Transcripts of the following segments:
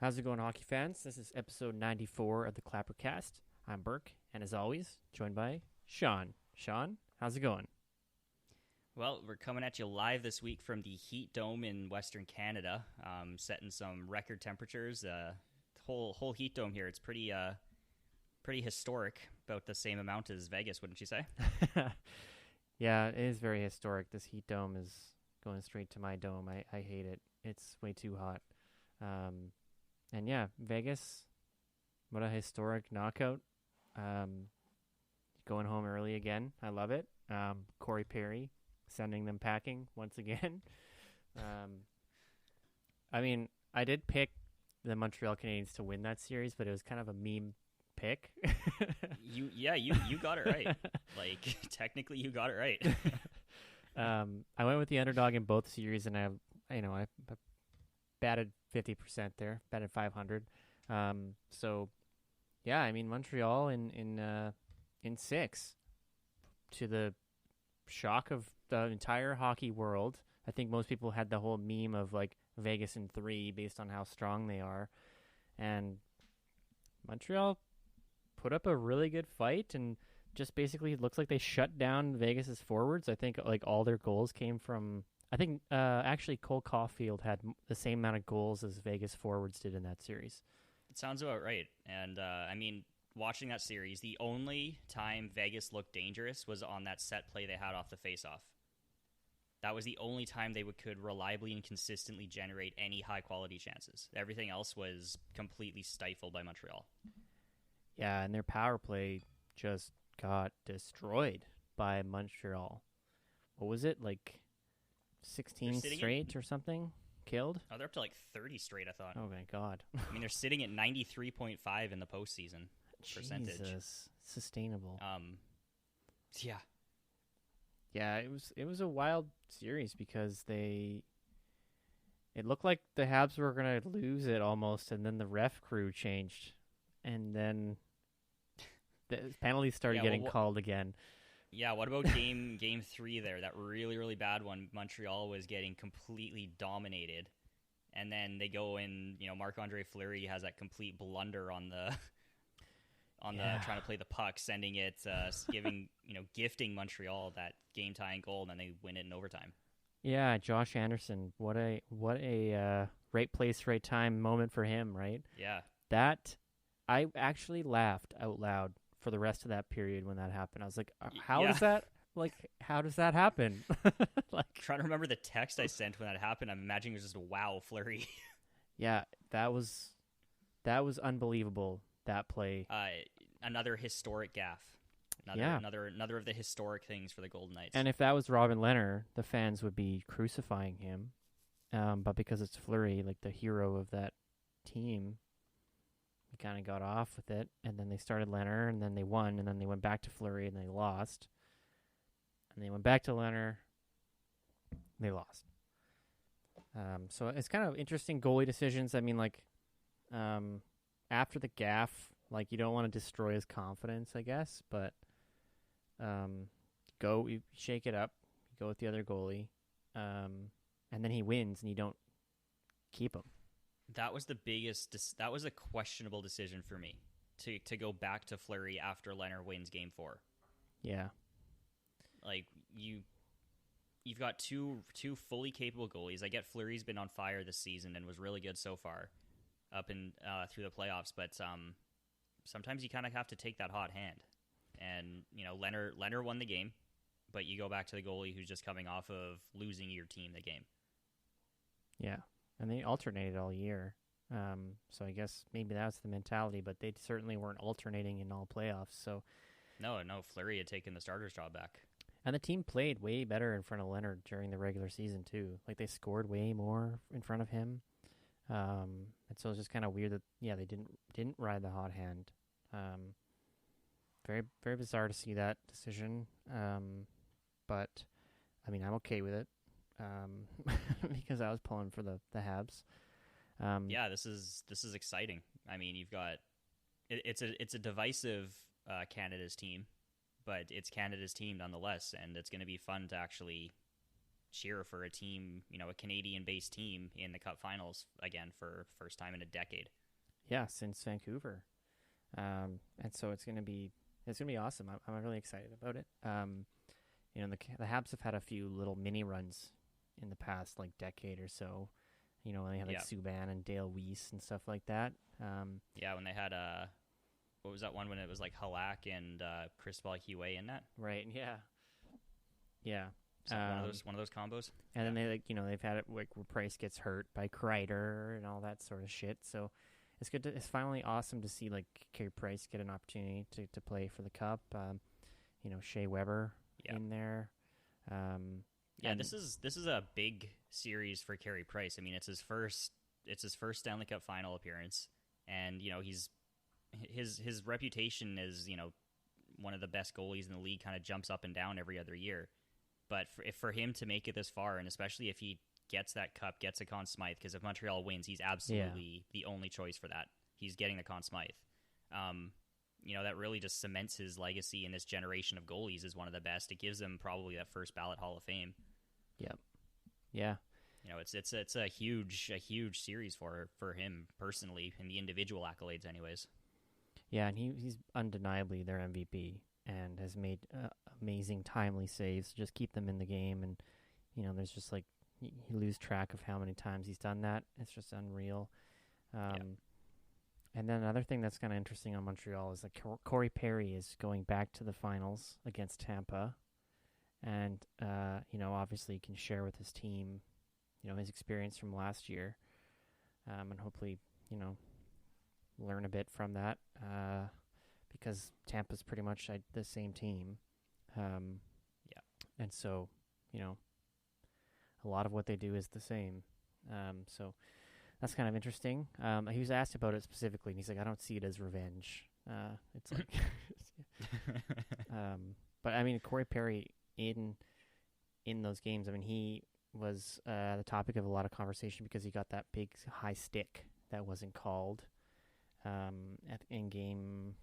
How's it going, hockey fans? This is episode 94 of the Clappercast. I'm Burke, and as always, joined by Sean. Sean, how's it going? Well, we're coming at you live this week from the Heat Dome in Western Canada, setting some record temperatures. Whole Heat Dome here. It's pretty historic, about the same amount as Vegas, wouldn't you say? Yeah, it is very historic. This Heat Dome is going straight to my dome. I hate it. It's way too hot. And yeah, Vegas, what a historic knockout. Going home early again. I love it. Corey Perry sending them packing once again. I did pick the Montreal Canadiens to win that series, but it was kind of a meme pick. You got it right. Like, technically, you got it right. I went with the underdog in both series, and I batted 50% there, batted 500. So yeah, I mean Montreal in six, to the shock of the entire hockey world. I think most people had the whole meme of like Vegas in three based on how strong they are, and Montreal put up a really good fight and just basically looks like they shut down Vegas's forwards. I think like all their goals came from. I think actually Cole Caulfield had the same amount of goals as Vegas forwards did in that series. It sounds about right. And watching that series, the only time Vegas looked dangerous was on that set play they had off the faceoff. That was the only time they could reliably and consistently generate any high-quality chances. Everything else was completely stifled by Montreal. Yeah, and their power play just got destroyed by Montreal. What was it, like 16 straight or something killed? Oh, they're up to like 30 straight, I thought. Oh, my God. I mean, they're sitting at 93.5 in the postseason percentage. Jesus. Sustainable. Yeah. Yeah, it was a wild series because it looked like the Habs were going to lose it almost, and then the ref crew changed, and then the penalties started getting called again. Yeah, what about game 3 there? That really, really bad one. Montreal was getting completely dominated. And then they go in, Marc-Andre Fleury has that complete blunder on the trying to play the puck, sending it, gifting Montreal that game tying goal, and then they win it in overtime. Yeah, Josh Anderson, what a right place, right time moment for him, right? Yeah. That I actually laughed out loud for the rest of that period when that happened. I was like, how does that happen? Trying to remember the text I sent when that happened. I'm imagining it was just wow, Fleury. Yeah, that was unbelievable, that play. Another historic gaffe. Another of the historic things for the Golden Knights. And if that was Robin Lehner, the fans would be crucifying him. But because it's Fleury, like the hero of that team, he kind of got off with it, and then they started Lehner, and then they won, and then they went back to Fleury, and they lost. And they went back to Lehner, they lost. So it's kind of interesting goalie decisions. I mean, after the gaff, you don't want to destroy his confidence, I guess, but you shake it up, you go with the other goalie, and then he wins, and you don't keep him. That was that was a questionable decision for me, to go back to Fleury after Lehner wins Game 4. Yeah. You've got two fully capable goalies. I get Fleury's been on fire this season and was really good so far up and through the playoffs, but sometimes you kind of have to take that hot hand. And, Lehner won the game, but you go back to the goalie who's just coming off of losing your team the game. Yeah. And they alternated all year. So I guess maybe that's the mentality, but they certainly weren't alternating in all playoffs. So No, Fleury had taken the starter's job back. And the team played way better in front of Leonard during the regular season, too. They scored way more in front of him. And so it's just kind of weird that, they didn't ride the hot hand. Very, very bizarre to see that decision. But, I mean, I'm okay with it. Because I was pulling for the Habs. Yeah, this is exciting. I mean, you've got it's a divisive Canada's team, but it's Canada's team nonetheless, and it's going to be fun to actually cheer for a team, a Canadian-based team in the Cup Finals again for first time in a decade. Yeah, since Vancouver. And so it's gonna be awesome. I'm really excited about it. The Habs have had a few little mini runs in the past like decade or so. They had like Subban and Dale Weiss and stuff like that. When they had what was that one when it was like Halak and Cristobal Huey in that? Right. Yeah. So one of those combos. And then they've had it like where Price gets hurt by Kreider and all that sort of shit. So it's good. It's finally awesome to see like Carey Price get an opportunity to play for the Cup. Shea Weber in there. This is a big series for Carey Price. I mean, it's his first Stanley Cup final appearance, and his reputation as one of the best goalies in the league kind of jumps up and down every other year. But for him to make it this far, and especially if he gets that cup, gets a Conn Smythe, because if Montreal wins, he's absolutely the only choice for that. He's getting the Conn Smythe. That really just cements his legacy in this generation of goalies as one of the best. It gives him probably that first ballot Hall of Fame. Yep. Yeah. It's a huge series for him personally, and the individual accolades anyways. Yeah, and he's undeniably their MVP and has made amazing timely saves to just keep them in the game. And there's just like you lose track of how many times he's done that. It's just unreal. And then another thing that's kind of interesting on Montreal is that Corey Perry is going back to the finals against Tampa, and obviously can share with his team, his experience from last year, and hopefully learn a bit from that, because Tampa's pretty much the same team, and so a lot of what they do is the same, so. That's kind of interesting. He was asked about it specifically, and he's like, "I don't see it as revenge." It's like, but I mean, Corey Perry in those games. I mean, he was the topic of a lot of conversation because he got that big high stick that wasn't called in game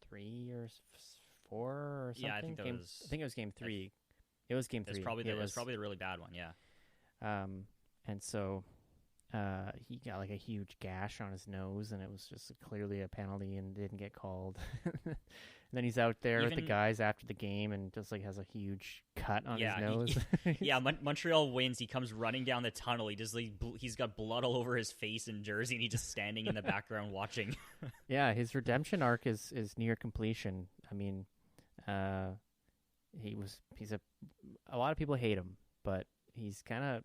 3 or 4 or something. Yeah, I think it was game 3. It was game 3. It was probably the really bad one. Yeah. And so. He got like a huge gash on his nose, and it was just clearly a penalty and didn't get called. And then he's out there with the guys after the game and just like has a huge cut on his nose. Montreal wins. He comes running down the tunnel. He's got blood all over his face and jersey, and he's just standing in the background watching. Yeah, his redemption arc is near completion. I mean, a lot of people hate him, but he's kind of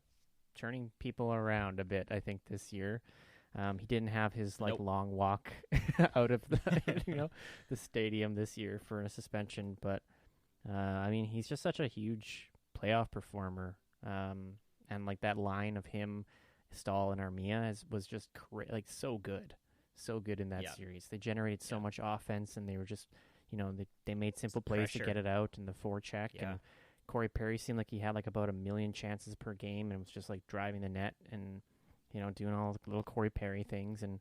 turning people around a bit, I think, this year. He didn't have his long walk out of the the stadium this year for a suspension, but I mean, he's just such a huge playoff performer, and like that line of him, Stahl, and Armia was just so good in that series. They generated so much offense, and they were just they made simple plays to get it out in the forecheck. And Corey Perry seemed like he had like about 1 million chances per game, and was just like driving the net and doing all the little Corey Perry things. And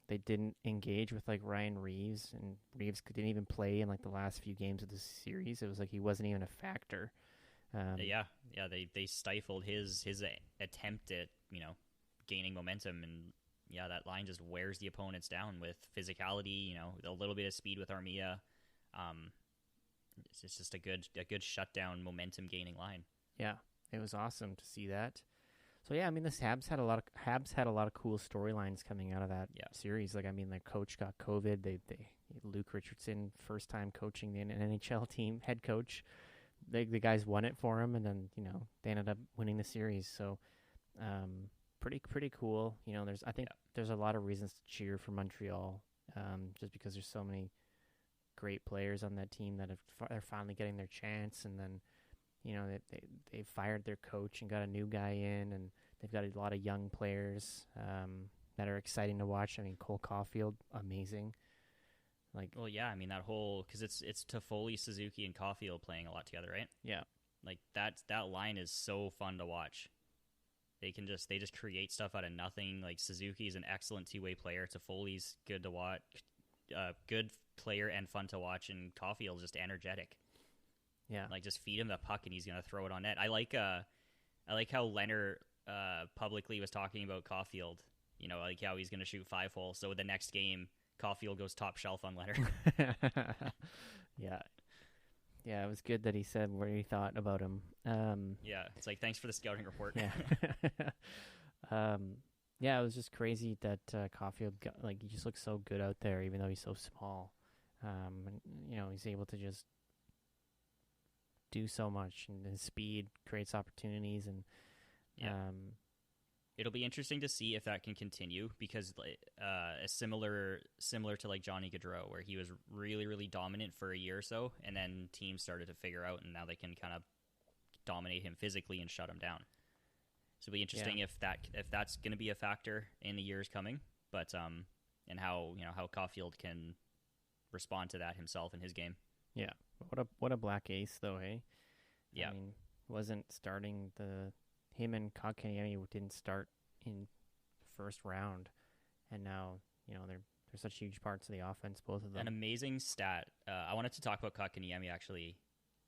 they didn't engage with like Ryan Reeves, and Reeves didn't even play in like the last few games of the series. It was like he wasn't even a factor. They stifled his attempt at gaining momentum, and that line just wears the opponents down with physicality. A little bit of speed with Armia. It's just a good shutdown, momentum gaining line. Yeah, it was awesome to see that. So yeah, I mean, the Habs had a lot of cool storylines coming out of that series. Like, I mean, their coach got COVID. They Luke Richardson, first time coaching the NHL team, head coach. The guys won it for him, and then they ended up winning the series. So pretty cool. There's a lot of reasons to cheer for Montreal, just because there's so many great players on that team that are finally getting their chance, and then they fired their coach and got a new guy in, and they've got a lot of young players that are exciting to watch. I mean, Cole Caulfield, amazing. I mean, that whole, because it's Toffoli, Suzuki, and Caulfield playing a lot together, right? Yeah, like that line is so fun to watch. They just create stuff out of nothing. Like, Suzuki is an excellent two-way player. Toffoli's good to watch, good player and fun to watch, and Caulfield just energetic. Yeah. Like, just feed him the puck and he's gonna throw it on net. I like how Leonard publicly was talking about Caulfield. Like how he's gonna shoot 5-hole. So the next game, Caulfield goes top shelf on Leonard. Yeah. Yeah, it was good that he said what he thought about him. Yeah, it's like, thanks for the scouting report. Yeah. Yeah, it was just crazy that Caulfield he just looks so good out there, even though he's so small. And, he's able to just do so much, and his speed creates opportunities. And it'll be interesting to see if that can continue, because similar to like Johnny Gaudreau, where he was really, really dominant for a year or so, and then teams started to figure out, and now they can kind of dominate him physically and shut him down. So it'll be interesting if that's going to be a factor in the years coming, but and how Caulfield can respond to that himself in his game. Yeah, what a black ace though, hey? Yeah, I mean, wasn't starting him and Kotkaniemi didn't start in first round, and now they're such huge parts of the offense, both of them. An amazing stat. I wanted to talk about Kotkaniemi actually,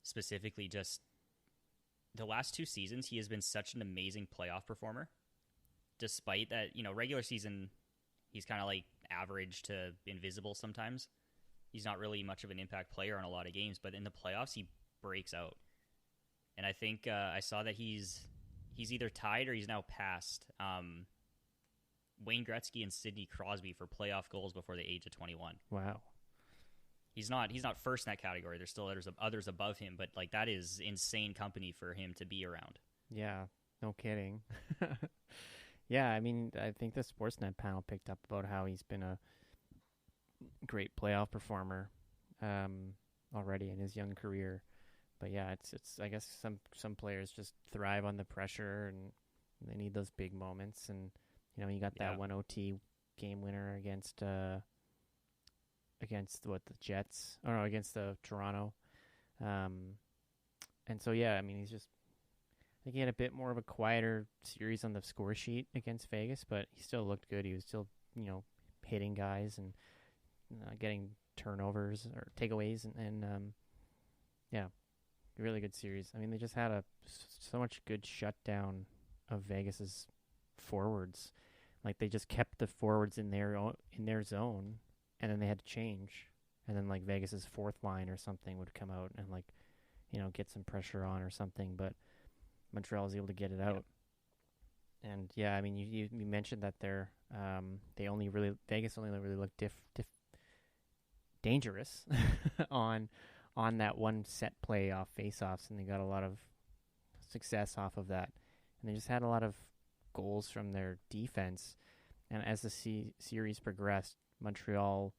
specifically just the last 2 seasons. He has been such an amazing playoff performer, despite that regular season he's kind of like average to invisible sometimes. He's not really much of an impact player on a lot of games, but in the playoffs he breaks out. And I think I saw that he's either tied or he's now passed Wayne Gretzky and Sidney Crosby for playoff goals before the age of 21. Wow. He's not first in that category. There's still others above him, but like, that is insane company for him to be around. Yeah, no kidding. Yeah, I mean, I think the Sportsnet panel picked up about how he's been a great playoff performer already in his young career. But yeah, it's I guess some players just thrive on the pressure, and they need those big moments. And you got that one OT game winner against the Jets, or no, against the Toronto. And so yeah, I mean, I think he had a bit more of a quieter series on the score sheet against Vegas, but he still looked good. He was still hitting guys and getting turnovers or takeaways, and yeah, really good series. I mean, they just had so much good shutdown of Vegas's forwards. Like, they just kept the forwards in their zone, and then they had to change, and then like Vegas's fourth line or something would come out and get some pressure on or something, but Montreal was able to get it out. And yeah, I mean, you mentioned that Vegas only really looked dangerous on that one set play off faceoffs, and they got a lot of success off of that. And they just had a lot of goals from their defense. And as the series progressed, Montreal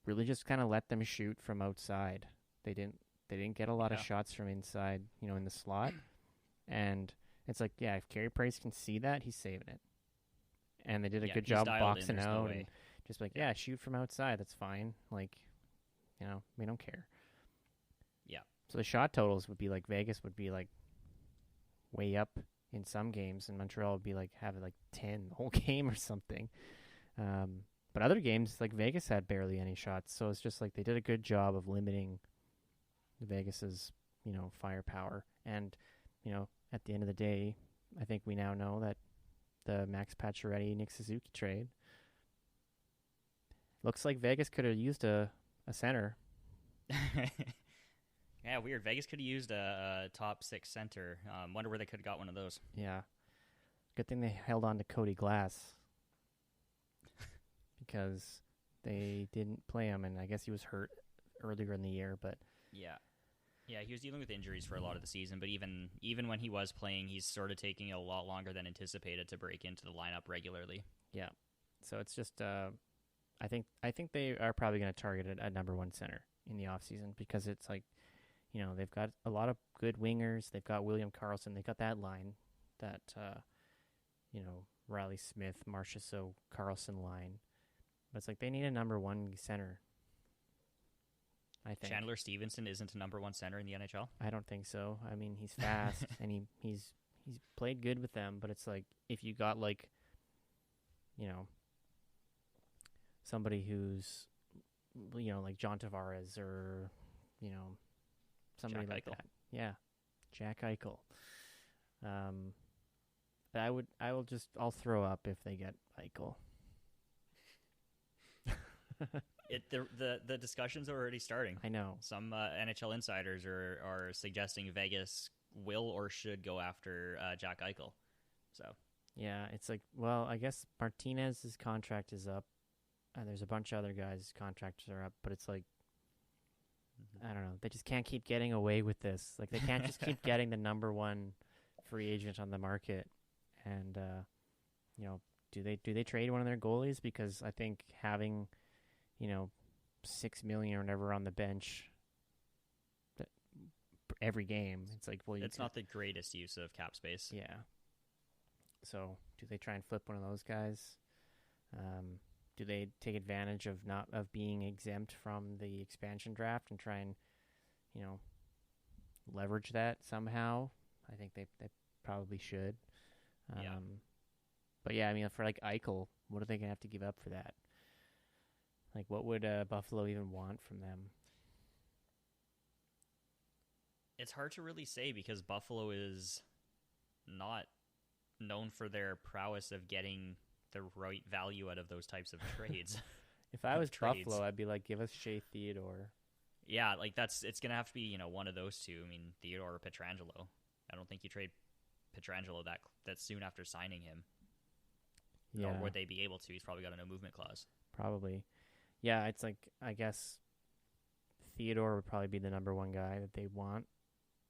really just kind of let them shoot from outside. They didn't get a lot of shots from inside, in the slot. And it's like, yeah, if Carey Price can see that, he's saving it. And they did a good job boxing out and just like, shoot from outside. That's fine. Like, we don't care. Yeah. So the shot totals would be like, Vegas would be like way up in some games, and Montreal would be like having like 10 the whole game or something. But other games, like Vegas had barely any shots. So it's just like they did a good job of limiting Vegas's, firepower. And, at the end of the day, I think we now know that the Max Pacioretty, Nick Suzuki trade looks like Vegas could have used a center. Yeah, weird. Vegas could have used a top 6 center. Wonder where they could have got one of those. Yeah. Good thing they held on to Cody Glass because they didn't play him, and I guess he was hurt earlier in the year. But yeah, he was dealing with injuries for a lot of the season. But even when he was playing, he's sort of taking a lot longer than anticipated to break into the lineup regularly. Yeah. So it's just I think they are probably going to target a number 1 center in the offseason, because it's like, they've got a lot of good wingers. They've got William Karlsson. They've got that line, that, Riley Smith, Marchessault, Karlsson line. But it's like they need a number 1 center, I think. Chandler Stevenson isn't a number 1 center in the NHL? I don't think so. I mean, he's fast, and he's played good with them, but it's like, if you got like, somebody who's, like John Tavares or, somebody Jack like Eichel. that. Yeah, Jack Eichel. I'll throw up if they get Eichel. The discussions are already starting. I know. Some NHL insiders are suggesting Vegas will or should go after Jack Eichel. So Yeah, it's like, well, I guess Martinez's contract is up, and there's a bunch of other guys' contracts are up, but it's like, I don't know, they just can't keep getting away with this. Like, they can't just keep getting the number one free agent on the market, and do they trade one of their goalies? Because I think having, $6 million or whatever on the bench every game, it's like, well, it's not the greatest use of cap space. Yeah. So, do they try and flip one of those guys? Do they take advantage of not being exempt from the expansion draft and try and, leverage that somehow? I think they probably should. Yeah. But yeah, I mean, for like Eichel, what are they gonna have to give up for that? Like, what would Buffalo even want from them? It's hard to really say because Buffalo is not known for their prowess of getting the right value out of those types of trades. If I was Trades. Buffalo, I'd be like, give us Shea Theodore. Yeah, like it's gonna have to be one of those two. I mean, Theodore or Pietrangelo. I don't think you trade Pietrangelo that soon after signing him. Yeah, Or would they be able to? He's probably got a no movement clause. probably. Yeah, it's like, I guess Theodore would probably be the number one guy that they want,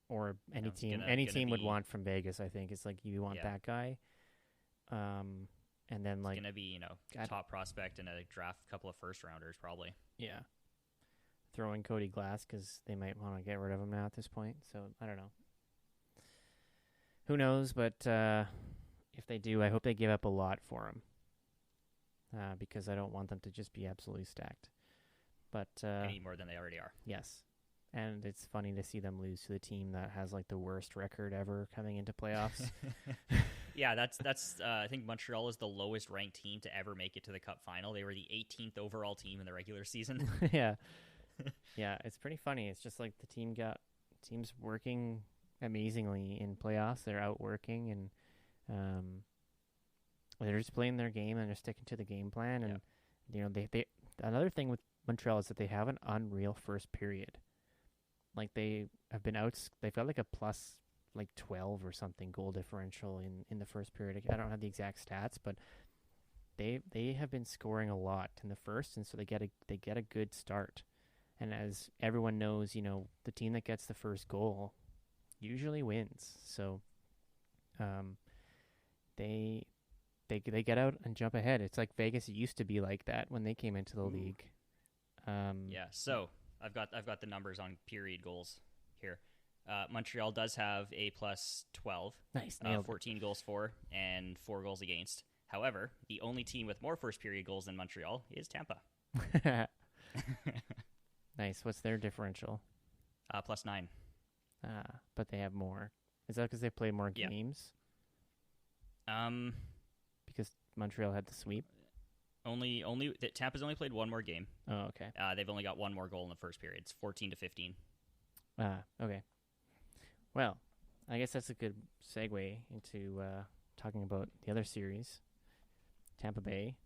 or any it's team gonna would be- want from Vegas. I think it's like, you want Yeah. that guy, and then It's like, gonna be God- top prospect and a draft couple of first rounders probably. yeah, throw in Cody Glass because they might want to get rid of him now at this point. So I don't know. Who knows? But if they do, I hope they give up a lot for him, because I don't want them to just be absolutely stacked. But Any more than they already are. yes, and it's funny to see them lose to the team that has like the worst record ever coming into playoffs. Yeah, that's. I think Montreal is the lowest ranked team to ever make it to the Cup final. They were the 18th overall team in the regular season. Yeah, yeah, it's pretty funny. It's just like the team's working amazingly in playoffs. They're outworking, and they're just playing their game and they're sticking to the game plan. And they another thing with Montreal is that they have an unreal first period. Like, they have been they've got like a plus like 12 or something goal differential in the first period. I don't have the exact stats, but they have been scoring a lot in the first, and so they get a good start. And as everyone knows, the team that gets the first goal usually wins. So they get out and jump ahead. It's like Vegas used to be like that when they came into the league. Yeah, so I've got the numbers on period goals here. Montreal does have a plus 12. Nice, nailed 14 goals for and 4 goals against. However, the only team with more first period goals than Montreal is Tampa. it. Nice. What's their differential? Plus 9. But they have more. Is that because they played more Yeah. games? Um, Because Montreal had the sweep? Tampa's only played one more game. Oh, okay. They've only got one more goal in the first period. It's 14-15. Okay. Well, I guess that's a good segue into talking about the other series. Tampa Bay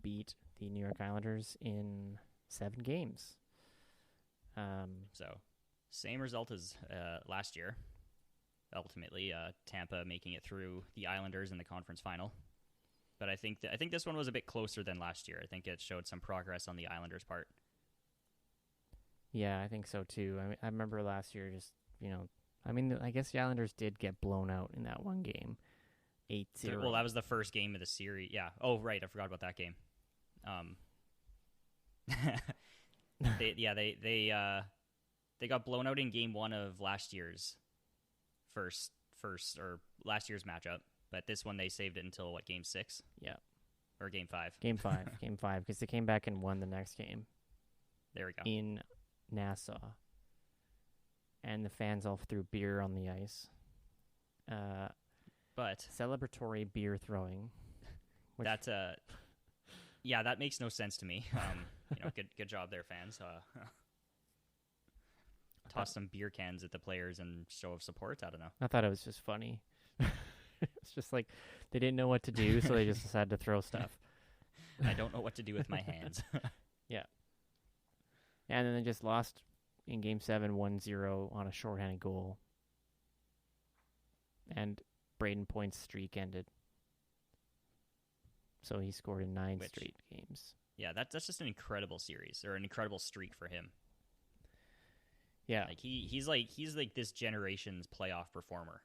beat the New York Islanders in 7 games. So, same result as last year. Ultimately, Tampa making it through the Islanders in the conference final. But I think this one was a bit closer than last year. I think it showed some progress on the Islanders' part. Yeah, I think so too. I remember last year I guess the Islanders did get blown out in that one game. 8-0. Well, that was the first game of the series. Yeah. Oh, right. I forgot about that game. They got blown out in game 1 of last year's last year's matchup. But this one they saved it until game 6? Yeah. Or game 5? Game 5, because they came back and won the next game. There we go. In Nassau. And the fans all threw beer on the ice. But Celebratory beer throwing. that makes no sense to me. Good job there, fans. toss some beer cans at the players and show of support. I don't know. I thought it was just funny. It's just like they didn't know what to do, so they just decided to throw stuff. I don't know what to do with my hands. Yeah. And then they just lost in Game 7, 1-0 on a shorthanded goal. And Braden Point's streak ended. So he scored in 9 straight games. Yeah, that's just an incredible series, or an incredible streak for him. Yeah. Like he's like this generation's playoff performer.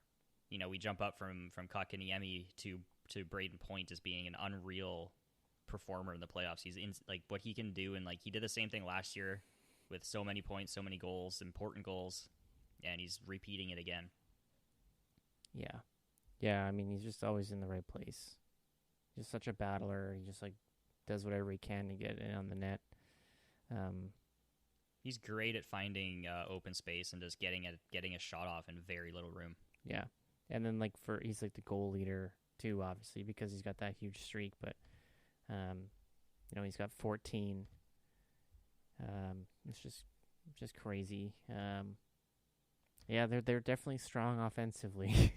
You know, we jump up from Kotkaniemi to Braden Point as being an unreal performer in the playoffs. He's in like what he can do, and like he did the same thing last year with so many points, so many goals, important goals, and he's repeating it again. Yeah. Yeah, I mean, he's just always in the right place. He's such a battler. He just like does whatever he can to get it on the net. He's great at finding open space and just getting a shot off in very little room. Yeah. And then like he's like the goal leader too, obviously, because he's got that huge streak, but you know, he's got 14. It's just crazy. Yeah, they're definitely strong offensively.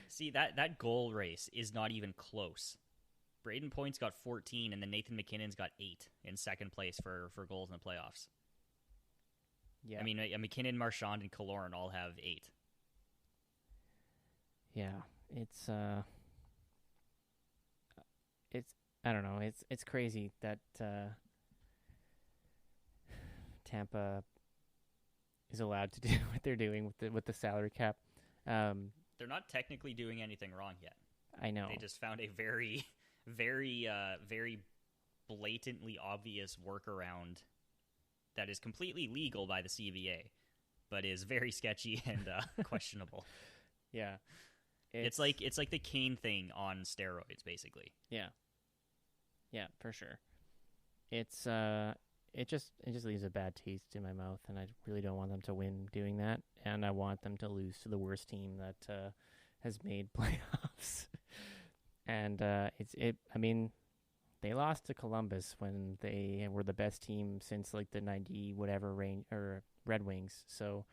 See, that goal race is not even close. Braden Point's got 14, and then Nathan McKinnon's got 8 in second place for goals in the playoffs. Yeah, I mean, McKinnon, Marchand, and Killorn all have 8. Yeah, it's I don't know. It's crazy that Tampa is allowed to do what they're doing with the salary cap. They're not technically doing anything wrong yet. I know. They just found a very, very, very blatantly obvious workaround that is completely legal by the CBA, but is very sketchy and questionable. Yeah, it's like the Kane thing on steroids, basically. Yeah, yeah, for sure. It's it just leaves a bad taste in my mouth, and I really don't want them to win doing that, and I want them to lose to the worst team that has made playoffs. And I mean, they lost to Columbus when they were the best team since like the 90 whatever range or Red Wings. So,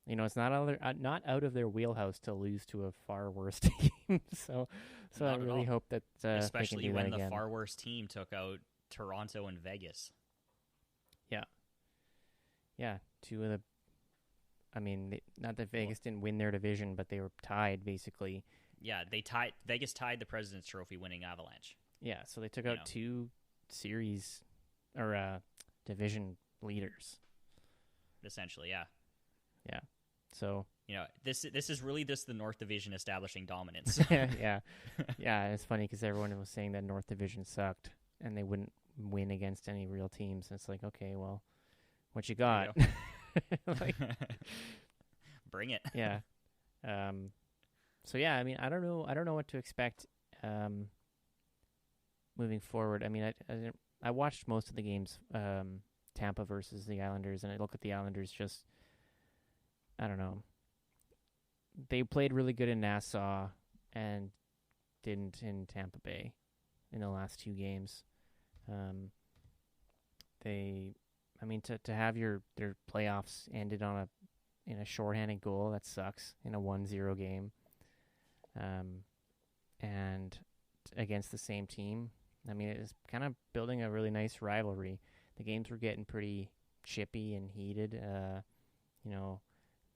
you know, it's not out of their wheelhouse to lose to a far worse team. so I really hope that especially they can do when that again. The far worse team took out Toronto and Vegas. Yeah, two of the. I mean, not that Vegas didn't win their division, but they were tied basically. Yeah, Vegas tied the President's Trophy winning Avalanche. Yeah, so they took out two series or division leaders. Essentially, yeah. Yeah. So this is really just the North Division establishing dominance. yeah. It's funny because everyone was saying that North Division sucked and they wouldn't win against any real teams. And it's like, okay, well, what you got? Like, bring it. Yeah. So yeah, I mean, I don't know what to expect moving forward. I mean, I watched most of the games, Tampa versus the Islanders, and I look at the Islanders just, I don't know. They played really good in Nassau and didn't in Tampa Bay in the last 2 games. To have their playoffs ended in a shorthanded goal, that sucks, in a 1-0 game. And against the same team. I mean, it was kind of building a really nice rivalry. The games were getting pretty chippy and heated.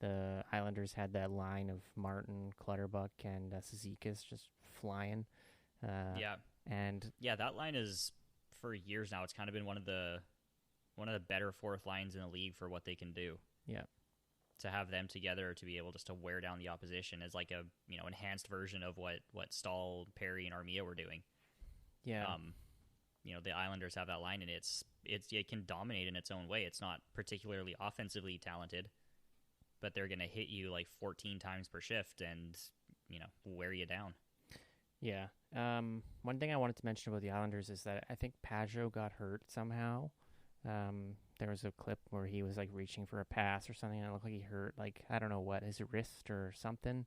The Islanders had that line of Martin, Clutterbuck, and Cizikas just flying. And that line is, for years now, it's kind of been one of the better fourth lines in the league for what they can do. Yeah. To have them together to be able just to wear down the opposition is like a enhanced version of what Stahl, Perry, and Armia were doing. Yeah. The Islanders have that line, and it can dominate in its own way. It's not particularly offensively talented, but they're going to hit you like 14 times per shift and wear you down. Yeah. One thing I wanted to mention about the Islanders is that I think Pajot got hurt somehow. There was a clip where he was like reaching for a pass or something, and it looked like he hurt, like, I don't know what, his wrist or something.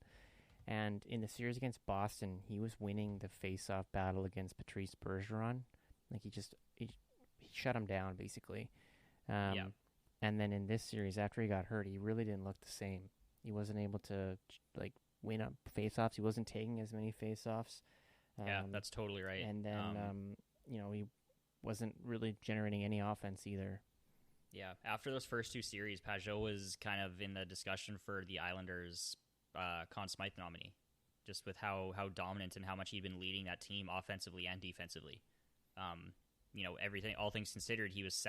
And in the series against Boston, he was winning the face-off battle against Patrice Bergeron. Like he shut him down basically. And then in this series, after he got hurt, he really didn't look the same. He wasn't able to like win up faceoffs. He wasn't taking as many faceoffs. Yeah, that's totally right. And then he wasn't really generating any offense either. Yeah, after those first two series, Pajot was kind of in the discussion for the Islanders' Conn Smythe nominee, just with how dominant and how much he'd been leading that team offensively and defensively. Everything, all things considered, he was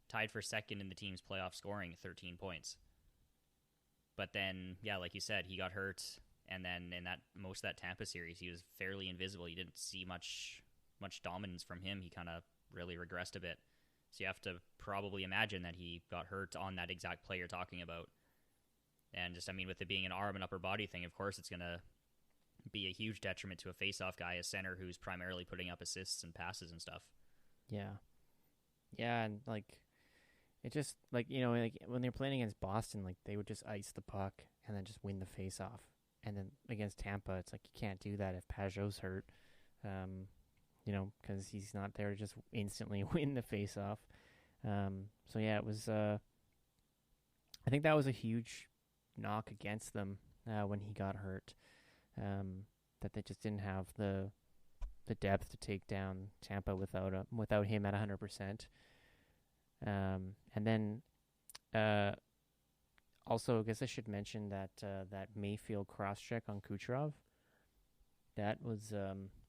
tied for second in the team's playoff scoring, 13 points. But then, yeah, like you said, he got hurt, and then in most of that Tampa series, he was fairly invisible. You didn't see much dominance from him. He kind of really regressed a bit. So you have to probably imagine that he got hurt on that exact play you're talking about. And just, with it being an arm and upper body thing, of course, it's going to be a huge detriment to a face-off guy, a center who's primarily putting up assists and passes and stuff. Yeah. Yeah, and, it just, when they're playing against Boston, they would just ice the puck and then just win the face-off. And then against Tampa, it's you can't do that if Pajot's hurt. Because he's not there to just instantly win the face-off. So, yeah, it was... I think that was a huge knock against them when he got hurt. That they just didn't have the depth to take down Tampa without him at 100%. And then also, I guess I should mention that that Mayfield cross-check on Kucherov, that was...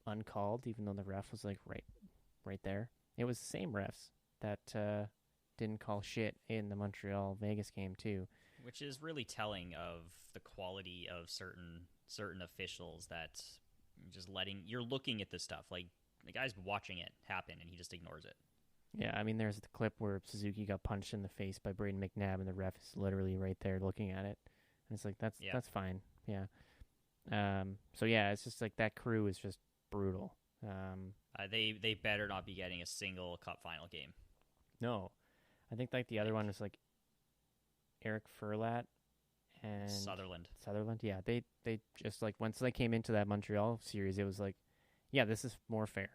uncalled, even though the ref was right there. It was the same refs that didn't call shit in the Montreal Vegas game too, which is really telling of the quality of certain officials that you're looking at this stuff, the guy's watching it happen and he just ignores it. Yeah, there's the clip where Suzuki got punched in the face by Braden McNabb and the ref is literally right there looking at it, and it's that's fine. Yeah. So yeah, it's just that crew is just brutal. They better not be getting a single cup final game. No, I think the other one was Eric Furlat and Sutherland. Yeah, they just once they came into that Montreal series, it was yeah, this is more fair.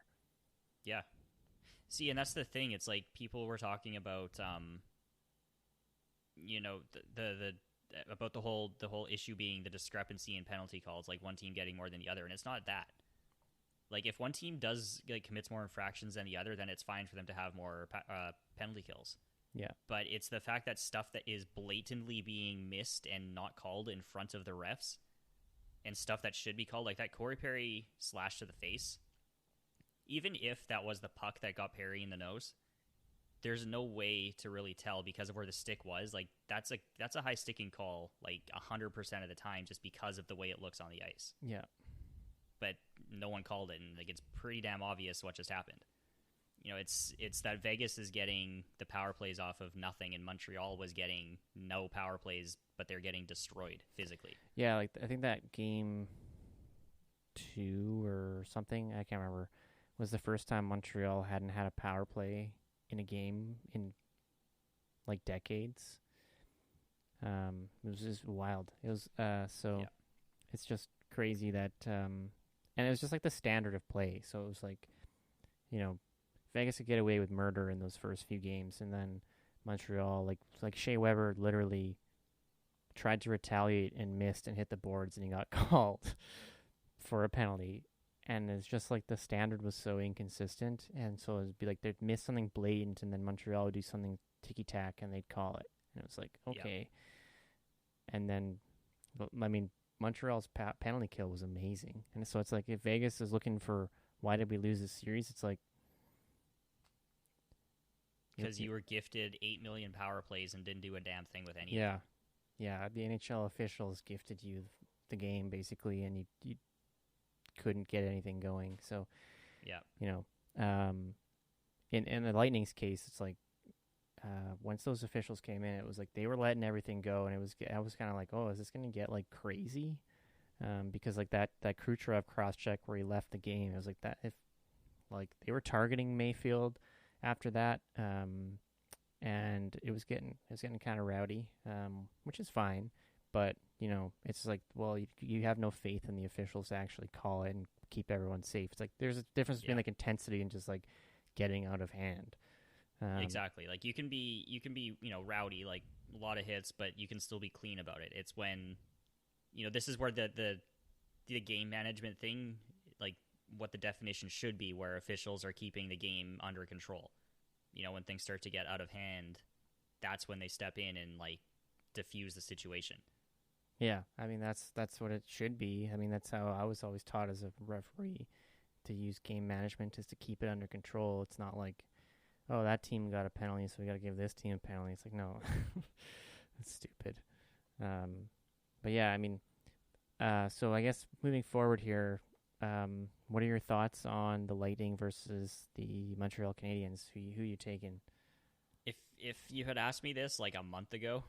Yeah. See, and that's the thing. It's people were talking about the about the whole issue being the discrepancy in penalty calls, one team getting more than the other, and it's not that. If one team does commits more infractions than the other, then it's fine for them to have more penalty kills. Yeah. But it's the fact that stuff that is blatantly being missed and not called in front of the refs, and stuff that should be called, like that Corey Perry slash to the face. Even if that was the puck that got Perry in the nose, there's no way to really tell because of where the stick was. That's a high sticking call, 100% of the time, just because of the way it looks on the ice. Yeah. But no one called it, and it's pretty damn obvious what just happened. It's that Vegas is getting the power plays off of nothing, and Montreal was getting no power plays, but they're getting destroyed physically. Yeah, I think that game 2 or something, I can't remember, was the first time Montreal hadn't had a power play in a game in decades. It was just wild. It was It's just crazy that and it was just the standard of play. So it was Vegas could get away with murder in those first few games, and then Montreal, Shea Weber literally tried to retaliate and missed and hit the boards, and he got called for a penalty. And it's just the standard was so inconsistent, and so it'd be they'd miss something blatant, and then Montreal would do something ticky-tack, and they'd call it. And it was okay. Yeah. And then, Montreal's penalty kill was amazing. And so it's if Vegas is looking for why did we lose this series, it's because you were gifted 8 million power plays and didn't do a damn thing with any of them. Yeah, the NHL officials gifted you the game, basically, and you couldn't get anything going. So, in the Lightning's case, it's once those officials came in, it was they were letting everything go, and I was kind of oh, is this going to get crazy? Because that Kucherov cross-check where he left the game, it was that if they were targeting Mayfield after that, and it was getting kind of rowdy, which is fine, but it's well, you have no faith in the officials to actually call it and keep everyone safe. It's there's a difference between intensity and just getting out of hand. Exactly. Like you can be rowdy, like a lot of hits, but you can still be clean about it. It's when this is where the game management thing, like what the definition should be, where officials are keeping the game under control. When things start to get out of hand, that's when they step in and like diffuse the situation. Yeah, I mean that's what it should be. I mean that's how I was always taught as a referee, to use game management, is to keep it under control. It's not like, oh, that team got a penalty, so we got to give this team a penalty. It's like, no, that's stupid. But yeah, I mean, so I guess moving forward here, what are your thoughts on the Lightning versus the Montreal Canadiens? Who you taking? If you had asked me this like a month ago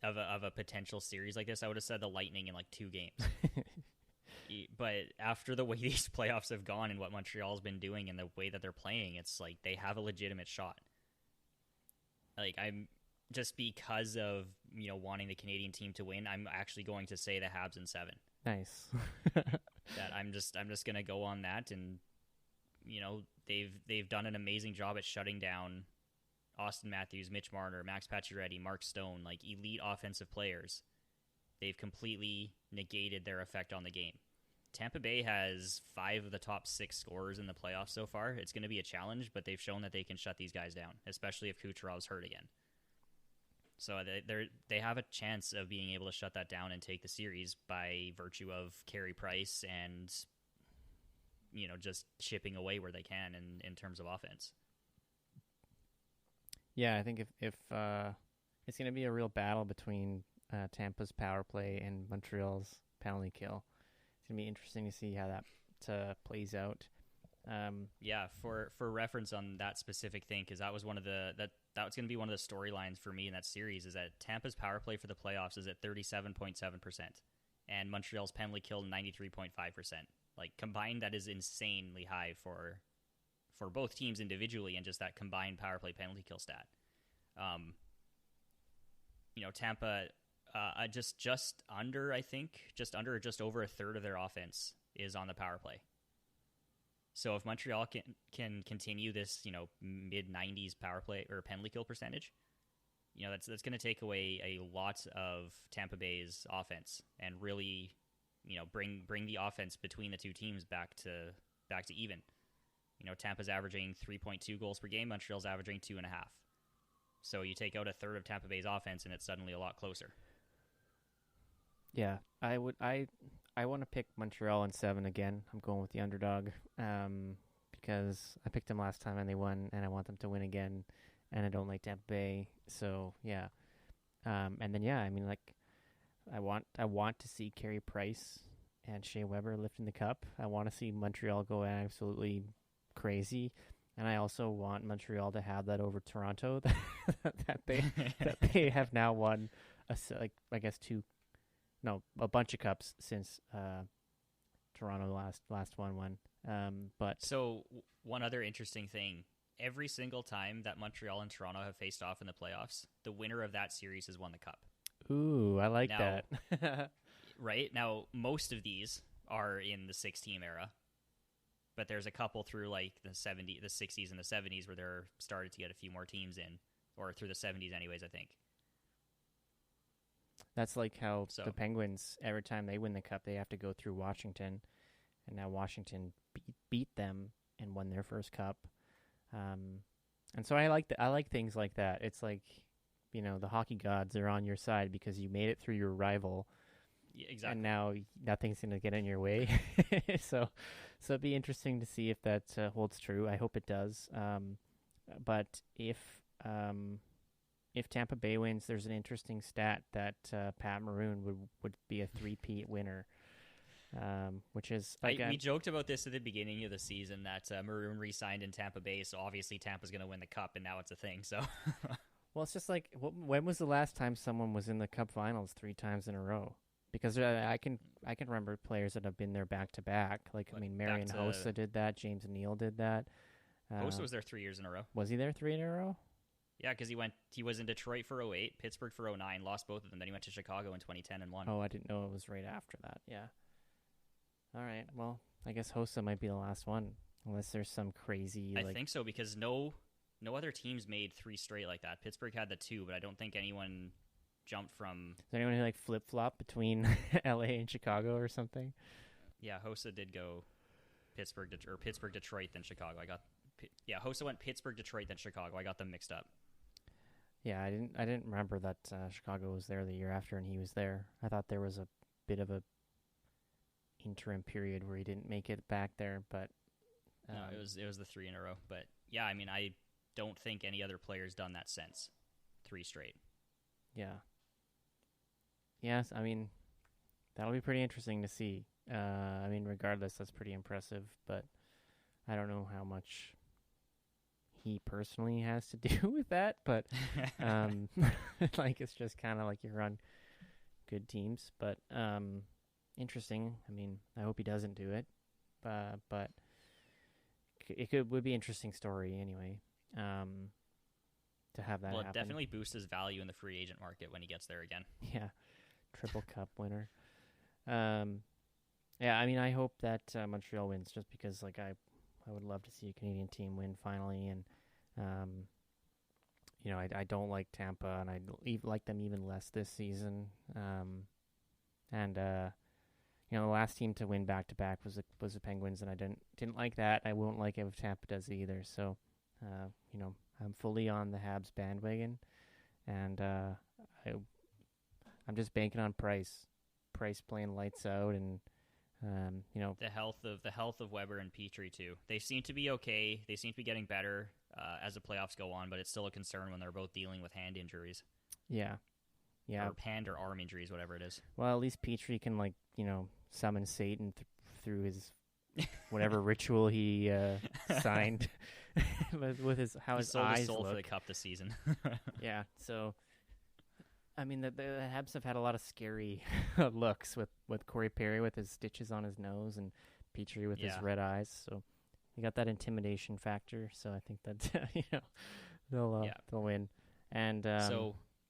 of a potential series like this, I would have said the Lightning in like 2 games. But after the way these playoffs have gone and what Montreal's been doing and the way that they're playing, it's like they have a legitimate shot. Like, I'm just because of wanting the Canadian team to win, I'm actually going to say the Habs in 7. Nice. That I'm just gonna go on that, and they've done an amazing job at shutting down Austin Matthews, Mitch Marner, Max Pacioretty, Mark Stone, like elite offensive players. They've completely negated their effect on the game. Tampa Bay has 5 of the top 6 scorers in the playoffs so far. It's going to be a challenge, but they've shown that they can shut these guys down, especially if Kucherov's hurt again. So they have a chance of being able to shut that down and take the series by virtue of Carey Price and just chipping away where they can in terms of offense. Yeah, I think if it's going to be a real battle between Tampa's power play and Montreal's penalty kill. It's going to be interesting to see how that plays out. Yeah, for reference on that specific thing, because that was one of that was going to be one of the storylines for me in that series, is that Tampa's power play for the playoffs is at 37.7%, and Montreal's penalty kill 93.5%. Like, combined, that is insanely high for both teams individually, and just that combined power play penalty kill stat. Tampa, just under, I think, just over a third of their offense is on the power play. So if Montreal can continue this, mid 90s power play or penalty kill percentage, that's going to take away a lot of Tampa Bay's offense and really, bring the offense between the two teams back to even. Tampa's averaging 3.2 goals per game. Montreal's averaging 2.5. So you take out a third of Tampa Bay's offense, and it's suddenly a lot closer. Yeah, I want to pick Montreal in 7 again. I'm going with the underdog because I picked them last time and they won, and I want them to win again. And I don't like Tampa Bay, so yeah. And then I mean, like, I want to see Carey Price and Shea Weber lifting the cup. I want to see Montreal go absolutely crazy, and I also want Montreal to have that over Toronto that they have now won a bunch of cups since Toronto last won. But so one other interesting thing: every single time that Montreal and Toronto have faced off in the playoffs, the winner of that series has won the cup. Ooh, I like that. Right now, most of these are in the 6-team era. But there's a couple through like the 60s and the 70s where they're started to get a few more teams in, or through the 70s anyways, I think. That's like how the Penguins, every time they win the cup, they have to go through Washington, and now Washington beat them and won their first cup. And so I like things like that. It's like, the hockey gods are on your side because you made it through your rival. Yeah, exactly. And now nothing's going to get in your way. So it'd be interesting to see if that holds true. I hope it does. But if Tampa Bay wins, there's an interesting stat that Pat Maroon would be a 3-peat winner, which is like we joked about this at the beginning of the season that Maroon re-signed in Tampa Bay, so obviously Tampa's going to win the cup, and now it's a thing. So. Well, it's just like, when was the last time someone was in the Cup Finals 3 times in a row? Because I can remember players that have been there back to back. Like, I mean, Marian Hossa did that. James Neal did that. Hossa was there 3 years in a row. Was he there 3 in a row? Yeah, because he was in Detroit for 2008, Pittsburgh for 2009, lost both of them. Then he went to Chicago in 2010 and won. Oh, I didn't know it was right after that. Yeah. All right. Well, I guess Hossa might be the last one, unless there's some crazy. I think so, because no no other teams made 3 straight like that. Pittsburgh had the 2, but I don't think anyone jumped from. Is there anyone who like flip flop between LA and Chicago or something? Yeah, Hossa did go Pittsburgh Detroit then Chicago. Hossa went Pittsburgh Detroit then Chicago. I got them mixed up. Yeah, I didn't remember that Chicago was there the year after and he was there. I thought there was a bit of a interim period where he didn't make it back there, but no, it was the 3 in a row. But yeah, I mean, I don't think any other player's done that since 3 straight. Yeah. Yes, I mean, that'll be pretty interesting to see. I mean, regardless, that's pretty impressive, but I don't know how much he personally has to do with that, but like it's just kind of like you're on good teams, but interesting. I mean, I hope he doesn't do it, but would be an interesting story anyway. To have that happen. It definitely boosts his value in the free agent market when he gets there again. Yeah, triple cup winner. Yeah, I mean, I hope that Montreal wins just because, like, I would love to see a Canadian team win finally, and you know, I don't like Tampa, and I like them even less this season. And you know, the last team to win back to back was the Penguins, and I didn't like that. I won't like it if Tampa does either. So, you know, I'm fully on the Habs bandwagon, and I'm just banking on Price playing lights out, and you know, the health of Weber and Petrie too. They seem to be okay. They seem to be getting better as the playoffs go on, but it's still a concern when they're both dealing with hand injuries. Yeah, or hand or arm injuries, whatever it is. Well, at least Petrie can, like, you know, summon Satan through his whatever ritual he signed with his how his sold eyes his soul look for the cup this season. Yeah, so I mean, the Habs have had a lot of scary looks with Corey Perry with his stitches on his nose and Petrie with his red eyes. So you got that intimidation factor. So I think that you know they'll win. And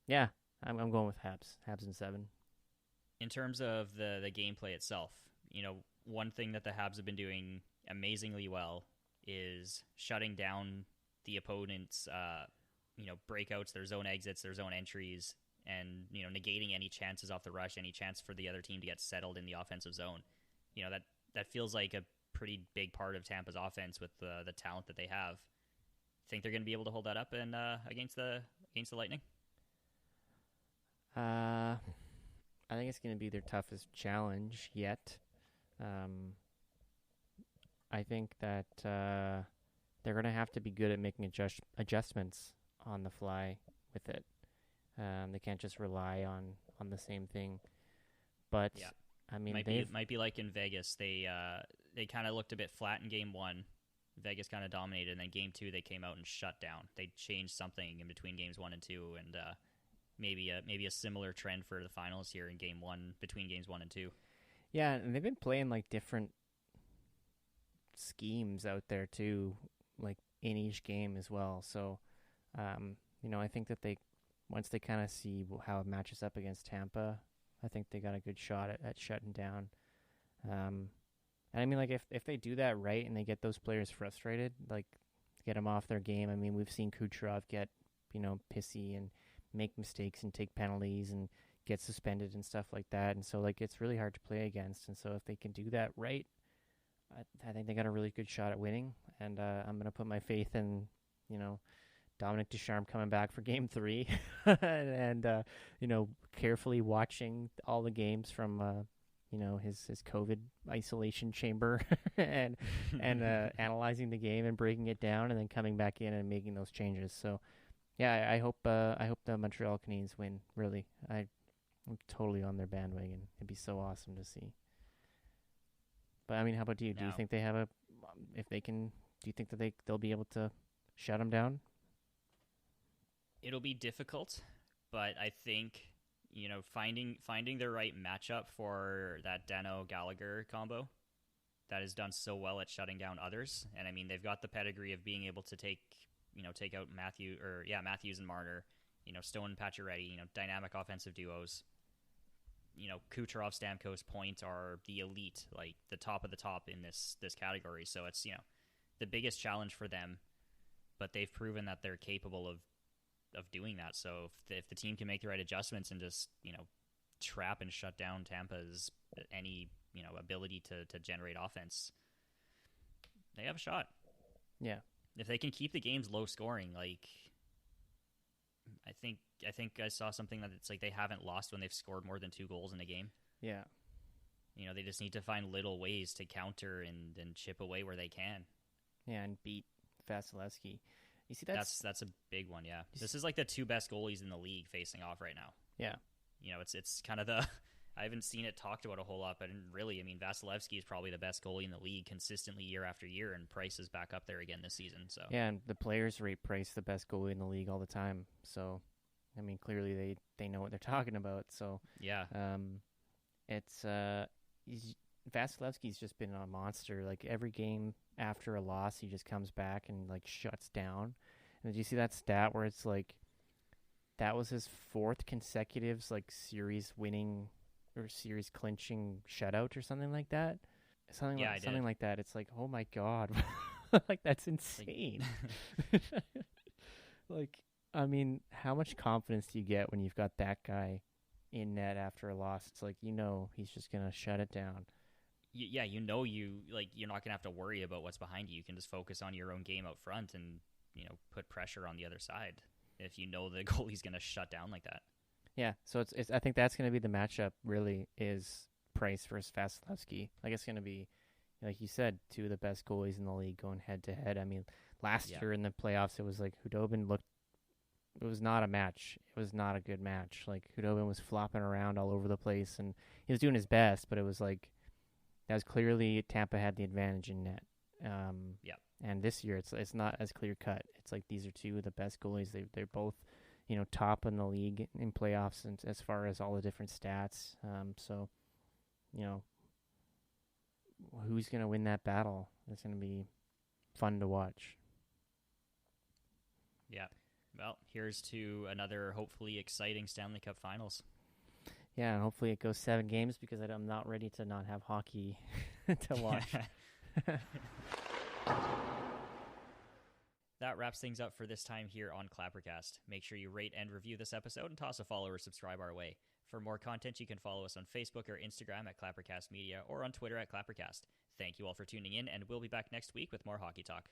yeah, I'm going with Habs in 7. In terms of the gameplay itself, you know, one thing that the Habs have been doing amazingly well is shutting down the opponent's you know, breakouts, their zone exits, their zone entries, and, you know, negating any chances off the rush, any chance for the other team to get settled in the offensive zone. You know, that feels like a pretty big part of Tampa's offense with the talent that they have. Think they're going to be able to hold that up and against the Lightning? I think it's going to be their toughest challenge yet. I think that they're going to have to be good at making adjustments on the fly with it. They can't just rely on the same thing. But yeah. I mean, might be like in Vegas. They kind of looked a bit flat in game 1. Vegas kind of dominated, and then game 2 they came out and shut down. They changed something in between games 1 and 2, and maybe a similar trend for the finals here in game 1 between games 1 and 2. Yeah, and they've been playing like different schemes out there too, like in each game as well. So, you know, I think that once they kind of see how it matches up against Tampa, I think they got a good shot at shutting down. And I mean, like if they do that right and they get those players frustrated, like get them off their game. I mean, we've seen Kucherov get, you know, pissy and make mistakes and take penalties and get suspended and stuff like that. And so, like, it's really hard to play against. And so if they can do that right, I think they got a really good shot at winning. And I'm going to put my faith in, you know, Dominic Ducharme coming back for game 3 and you know, carefully watching all the games from, you know, his COVID isolation chamber and analyzing the game and breaking it down and then coming back in and making those changes. So, yeah, I hope the Montreal Canadiens win. Really, I'm totally on their bandwagon. It'd be so awesome to see. But I mean, how about you? Do you think they have do you think that they'll be able to shut them down? It'll be difficult, but I think, you know, finding the right matchup for that Dano-Gallagher combo that has done so well at shutting down others. And I mean, they've got the pedigree of being able to take out Matthews and Marner, you know, Stone and Pacioretty, you know, dynamic offensive duos. You know, Kucherov, Stamkos, Point are the elite, like the top of the top in this category. So it's, you know, the biggest challenge for them. but they've proven that they're capable of doing that. So if the team can make the right adjustments and just, trap and shut down Tampa's any, ability to generate offense, they have a shot. Yeah. If they can keep the games low scoring, like I think I saw something that it's like they haven't lost when they've scored more than 2 goals in a game. Yeah. They just need to find little ways to counter and chip away where they can. Yeah, and beat Vasilevsky. You see, that's a big one. Yeah, this is like the 2 best goalies in the league facing off right now. Yeah. It's kind of the I haven't seen it talked about a whole lot, but really, I mean, Vasilevsky is probably the best goalie in the league consistently year after year, and Price is back up there again this season. So yeah, and the players rate Price the best goalie in the league all the time. So, I mean, clearly they know what they're talking about. So yeah, it's Vasilevsky's just been a monster. Like every game after a loss, he just comes back and like shuts down. And did you see that stat where it's like that was his 4th consecutive like series winning or series clinching shutout or something like that? Something like that. It's like, oh my God. Like that's insane. Like, I mean, how much confidence do you get when you've got that guy in net after a loss? It's like, he's just going to shut it down. Yeah, you're not gonna have to worry about what's behind you. You can just focus on your own game out front and put pressure on the other side. If the goalie's gonna shut down like that. Yeah, so it's I think that's gonna be the matchup. Really, is Price versus Vasilevsky. Like it's gonna be, like you said, 2 of the best goalies in the league going head to head. I mean, last year in the playoffs, it was like Khudobin looked. It was not a match. It was not a good match. Like Khudobin was flopping around all over the place, and he was doing his best, but it was like. That was clearly Tampa had the advantage in net. And this year it's not as clear cut. It's like these are 2 of the best goalies. They're both, top in the league in playoffs and as far as all the different stats. So, who's gonna win that battle? It's gonna be fun to watch. Yeah. Well, here's to another hopefully exciting Stanley Cup Finals. Yeah, and hopefully it goes 7 games because I'm not ready to not have hockey to watch. That wraps things up for this time here on Clappercast. Make sure you rate and review this episode and toss a follow or subscribe our way. For more content, you can follow us on Facebook or Instagram at Clappercast Media or on Twitter at Clappercast. Thank you all for tuning in, and we'll be back next week with more hockey talk.